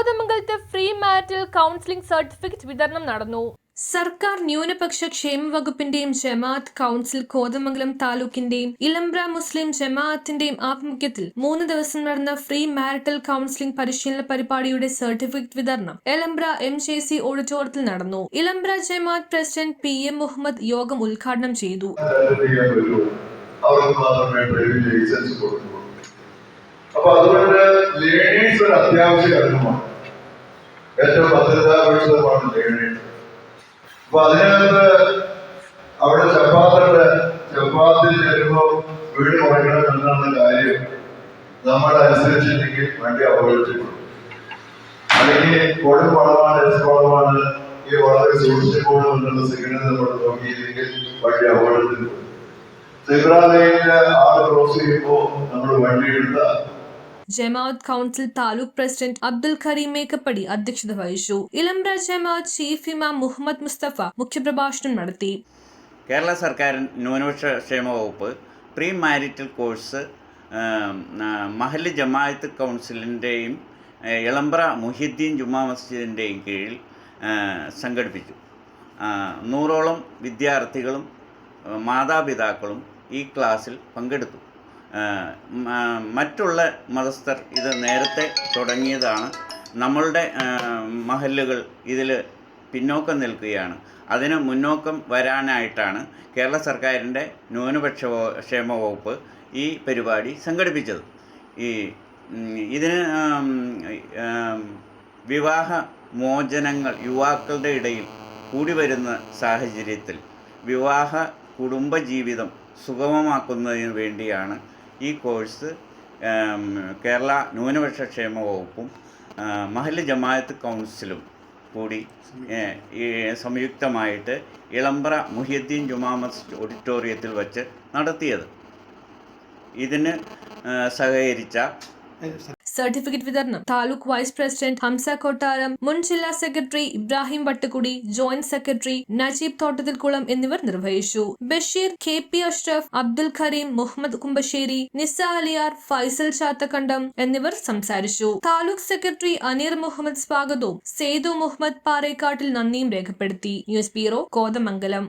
കോതമംഗലത്ത് free marital counselling certificate വിതരണം നടന്നു. സർക്കാർ ന്യൂനപക്ഷ ക്ഷേമ വകുപ്പിന്റെയും ജമാഅത്ത് കൗൺസിൽ കോതമംഗലം താലൂക്കിന്റെയും ഇലമ്പ്ര മുസ്ലിം ജമാഅത്തിന്റെയും ആഭിമുഖ്യത്തിൽ 3 ദിവസം നടന്ന ഫ്രീ മാരിറ്റൽ കൗൺസിലിംഗ് പരിശീലന പരിപാടിയുടെ സർട്ടിഫിക്കറ്റ് വിതരണം ഇലമ്പ്ര MJC ഓഡിറ്റോറിയത്തിൽ നടന്നു. ഇലമ്പ്ര ജമാഅത്ത് പ്രസിഡന്റ് PM മുഹമ്മദ് യോഗം ഉദ്ഘാടനം ചെയ്തു. അപ്പൊ അതുകൊണ്ട് ലേണേഴ്സ് ഒരു അത്യാവശ്യ ഘടകമാണ്, ഏറ്റവും ഭദ്രതാപരിഷിതമാണ് ലേണേഴ്സ്. അപ്പൊ അതിനകത്ത് അവിടെ ചപ്പാത്തിൽ ചെല്ലുമ്പോ വീട് കുറയ്ക്കണം എന്നുള്ള കാര്യം നമ്മൾ അനുസരിച്ചില്ലെങ്കിൽ വണ്ടി അപകടിച്ചിട്ടുണ്ട്. അല്ലെങ്കിൽ കൊടും വളമാണ്, വളമാണ്, ഈ വളരെ സൂക്ഷിച്ചു പോകണമെന്നുള്ള സിഗ്നൽ നമ്മൾ നോക്കിയില്ലെങ്കിൽ വണ്ടി അപകടത്തിൽ. സിബ്രാലയില് ആള് ക്രോസ് ചെയ്യുമ്പോ നമ്മൾ വണ്ടി എടുത്ത ജമാഅത്ത് കൗൺസിൽ താലൂക്ക് പ്രസിഡന്റ് അബ്ദുൽ കരീം മേക്കപ്പടി അധ്യക്ഷത വഹിച്ചു. ഇലമ്പ്ര ജമാഅത്ത് ചീഫ് ഇമാം മുഹമ്മദ് മുസ്തഫ മുഖ്യപ്രഭാഷണം നടത്തി. കേരള സർക്കാർ ന്യൂനപക്ഷ ക്ഷേമ വകുപ്പ് പ്രീ മാരിറ്റൽ കോഴ്സ് മഹല്ല് ജമാഅത്ത് കൗൺസിലിൻ്റെയും ഇളമ്പ്ര മുഹിദ്ദീൻ ജുമാ മസ്ജിദിൻ്റെയും കീഴിൽ സംഘടിപ്പിച്ചു. 100ഓളം വിദ്യാർത്ഥികളും മാതാപിതാക്കളും ഈ ക്ലാസ്സിൽ പങ്കെടുത്തു. മറ്റുള്ള മതസ്ഥർ ഇത് നേരത്തെ തുടങ്ങിയതാണ്. നമ്മളുടെ മഹല്ലുകൾ ഇതിൽ പിന്നോക്കം നിൽക്കുകയാണ്. അതിന് മുന്നോക്കം വരാനായിട്ടാണ് കേരള സർക്കാരിൻ്റെ ന്യൂനപക്ഷ ക്ഷേമ വകുപ്പ് ഈ പരിപാടി സംഘടിപ്പിച്ചത്. ഇതിന് വിവാഹ മോചനങ്ങൾ യുവാക്കളുടെ ഇടയിൽ കൂടി വരുന്ന സാഹചര്യത്തിൽ വിവാഹ കുടുംബജീവിതം സുഗമമാക്കുന്നതിന് വേണ്ടിയാണ് ഈ കോഴ്സ് കേരള ന്യൂനപക്ഷ ക്ഷേമ വകുപ്പും മഹല്ല് ജമാഅത്ത് കൗൺസിലും കൂടി സംയുക്തമായിട്ട് ഇളമ്പ്ര മുഹിദ്ദീൻ ജുമാ മസ്ജിദ് ഓഡിറ്റോറിയത്തിൽ വച്ച് നടത്തിയത്. ഇതിന് സഹകരിച്ച സർട്ടിഫിക്കറ്റ് വിതരണം താലൂക്ക് വൈസ് പ്രസിഡന്റ് ഹംസ കൊട്ടാരം, മുൻ ജില്ലാ secretary Ibrahim Vattukudi, joint secretary Najeeb Thottathilkulam എന്നിവർ നിർവഹിച്ചു. ബഷീർ, KP അഷ്റഫ്, അബ്ദുൽ കരീം, മുഹമ്മദ് കുമ്പശ്ശേരി, നിസ അലിയാർ, ഫൈസൽ ചാത്തക്കണ്ടം എന്നിവർ സംസാരിച്ചു. താലൂക്ക് സെക്രട്ടറി അനീർ മുഹമ്മദ് സ്വാഗതവും സെയ്തു മുഹമ്മദ് പാറേക്കാട്ടിൽ നന്ദിയും രേഖപ്പെടുത്തി. News bureau, Kothamangalam.